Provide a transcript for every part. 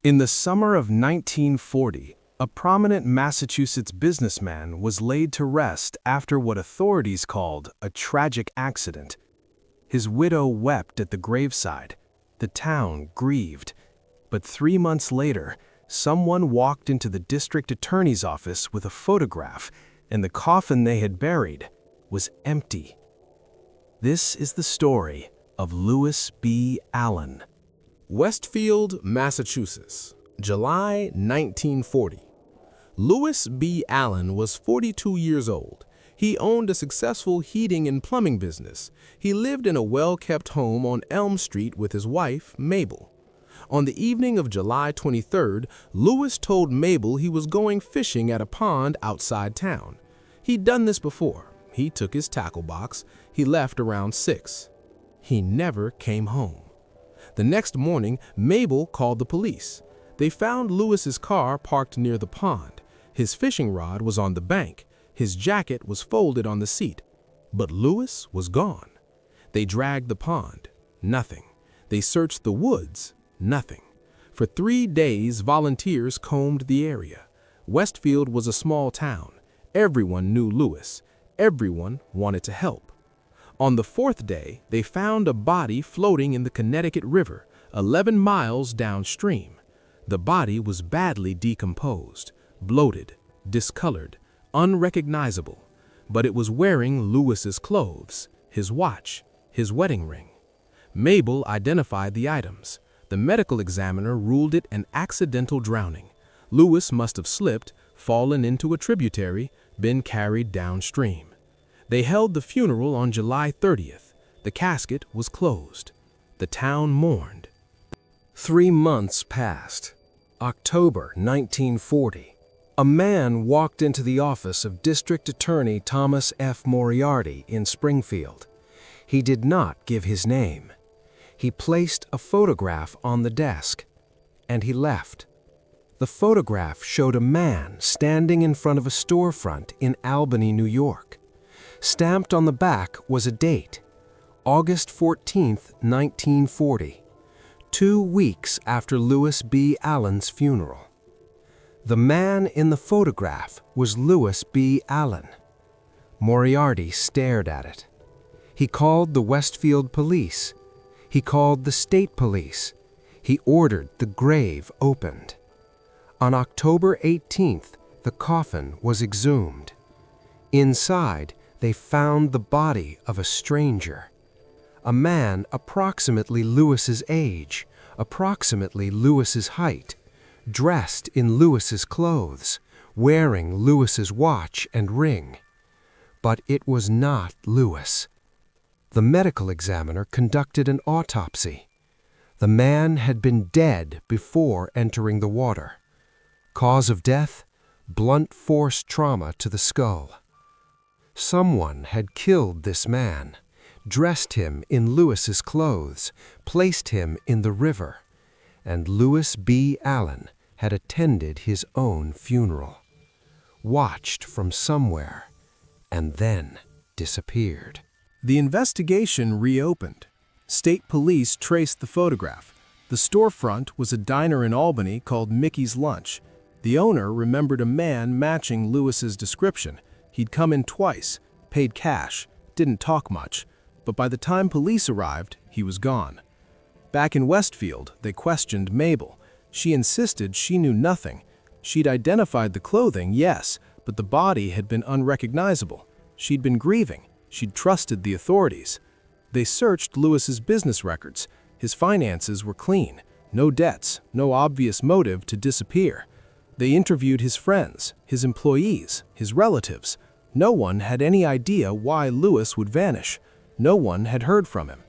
In the summer of 1940, a prominent Massachusetts businessman was laid to rest after what authorities called a tragic accident. His widow wept at the graveside. The town grieved. But 3 months later, someone walked into the district attorney's office with a photograph, and the coffin they had buried was empty. This is the story of Louis B. Allyn. Westfield, Massachusetts, July 1940. Louis B. Allyn was 42 years old. He owned a successful heating and plumbing business. He lived in a well-kept home on Elm Street with his wife, Mabel. On the evening of July 23rd, Louis told Mabel he was going fishing at a pond outside town. He'd done this before. He took his tackle box. He left around 6. He never came home. The next morning, Mabel called the police. They found Louis's car parked near the pond. His fishing rod was on the bank. His jacket was folded on the seat. But Louis was gone. They dragged the pond. Nothing. They searched the woods. Nothing. For 3 days, volunteers combed the area. Westfield was a small town. Everyone knew Louis. Everyone wanted to help. On the 4th day, they found a body floating in the Connecticut River, 11 miles downstream. The body was badly decomposed, bloated, discolored, unrecognizable, but it was wearing Louis's clothes, his watch, his wedding ring. Mabel identified the items. The medical examiner ruled it an accidental drowning. Louis must have slipped, fallen into a tributary, been carried downstream. They held the funeral on July 30th. The casket was closed. The town mourned. 3 months passed. October 1940. A man walked into the office of District Attorney Thomas F. Moriarty in Springfield. He did not give his name. He placed a photograph on the desk, and he left. The photograph showed a man standing in front of a storefront in Albany, New York. Stamped on the back was a date, August 14, 1940, 2 weeks after Louis B. Allyn's funeral. The man in the photograph was Louis B. Allyn. Moriarty stared at it. He called the Westfield police. He called the state police. He ordered the grave opened. On October 18th, the coffin was exhumed. Inside, they found the body of a stranger, a man approximately Louis's age, approximately Louis's height, dressed in Louis's clothes, wearing Louis's watch and ring. But it was not Louis. The medical examiner conducted an autopsy. The man had been dead before entering the water. Cause of death: blunt force trauma to the skull. Someone had killed this man, dressed him in Louis's clothes, placed him in the river, and Louis B. Allyn had attended his own funeral, watched from somewhere, and then disappeared. The investigation reopened. State police traced the photograph. The storefront was a diner in Albany called Mickey's Lunch. The owner remembered a man matching Louis's description. He'd come in twice, paid cash, didn't talk much, but by the time police arrived, he was gone. Back in Westfield, they questioned Mabel. She insisted she knew nothing. She'd identified the clothing, yes, but the body had been unrecognizable. She'd been grieving. She'd trusted the authorities. They searched Louis's business records. His finances were clean. No debts, no obvious motive to disappear. They interviewed his friends, his employees, his relatives. No one had any idea why Louis would vanish. No one had heard from him.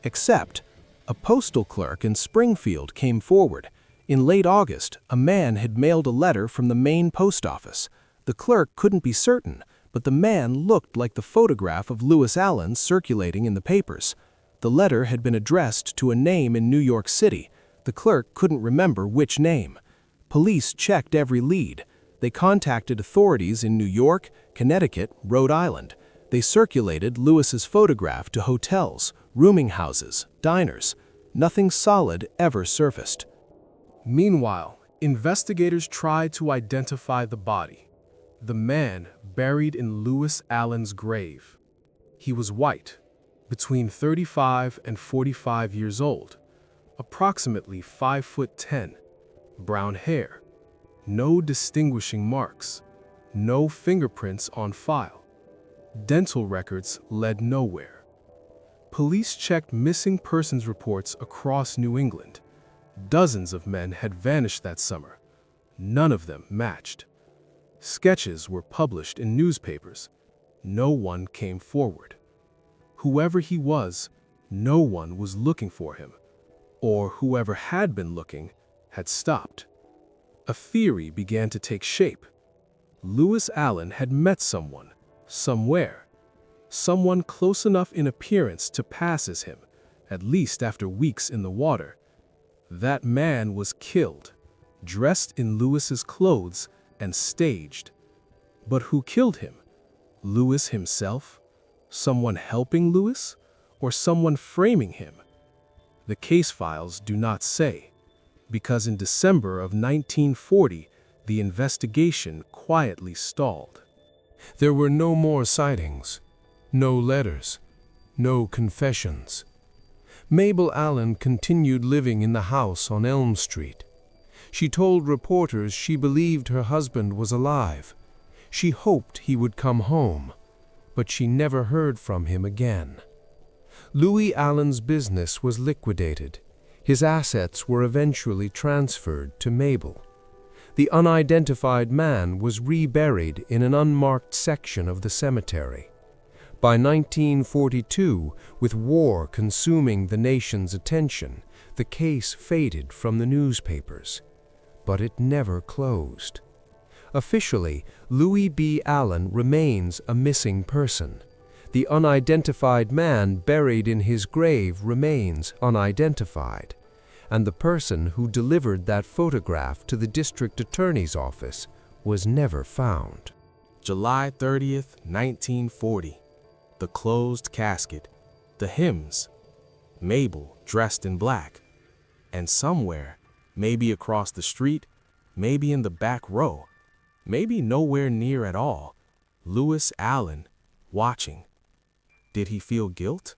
Except a postal clerk in Springfield came forward. In late August, a man had mailed a letter from the main post office. The clerk couldn't be certain, but the man looked like the photograph of Louis Allyn circulating in the papers. The letter had been addressed to a name in New York City. The clerk couldn't remember which name. Police checked every lead. They contacted authorities in New York, Connecticut, Rhode Island. They circulated Louis's photograph to hotels, rooming houses, diners. Nothing solid ever surfaced. Meanwhile, investigators tried to identify the body, the man buried in Louis Allyn's grave. He was white, between 35 and 45 years old, approximately 5'10", brown hair, no distinguishing marks, no fingerprints on file. Dental records led nowhere. Police checked missing persons reports across New England. Dozens of men had vanished that summer. None of them matched. Sketches were published in newspapers. No one came forward. Whoever he was, no one was looking for him, or whoever had been looking had stopped. A theory began to take shape. Louis Allyn had met someone, somewhere, someone close enough in appearance to pass as him, at least after weeks in the water. That man was killed, dressed in Louis's clothes and staged. But who killed him? Louis himself? Someone helping Louis? Or someone framing him? The case files do not say, because in December of 1940, the investigation quietly stalled. There were no more sightings, no letters, no confessions. Mabel Allyn continued living in the house on Elm Street. She told reporters she believed her husband was alive. She hoped he would come home, but she never heard from him again. Louis Allyn's business was liquidated. His assets were eventually transferred to Mabel. The unidentified man was reburied in an unmarked section of the cemetery. By 1942, with war consuming the nation's attention, the case faded from the newspapers. But it never closed. Officially, Louis B. Allyn remains a missing person. The unidentified man buried in his grave remains unidentified. And the person who delivered that photograph to the district attorney's office was never found. July 30th, 1940. The closed casket, the hymns, Mabel dressed in black, and somewhere, maybe across the street, maybe in the back row, maybe nowhere near at all, Louis Allyn watching. Did he feel guilt?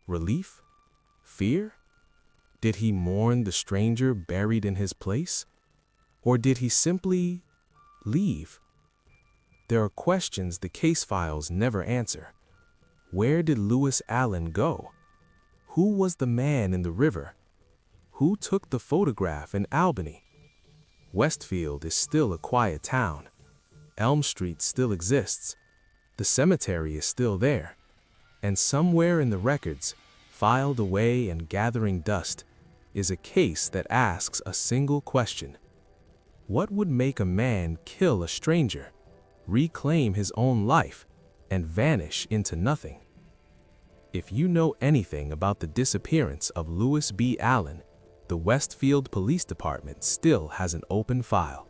Relief? Fear? Did he mourn the stranger buried in his place? Or did he simply leave? There are questions the case files never answer. Where did Louis Allyn go? Who was the man in the river? Who took the photograph in Albany? Westfield is still a quiet town. Elm Street still exists. The cemetery is still there. And somewhere in the records, filed away and gathering dust, is a case that asks a single question. What would make a man kill a stranger, reclaim his own life, and vanish into nothing? If you know anything about the disappearance of Louis B. Allyn, the Westfield Police Department still has an open file.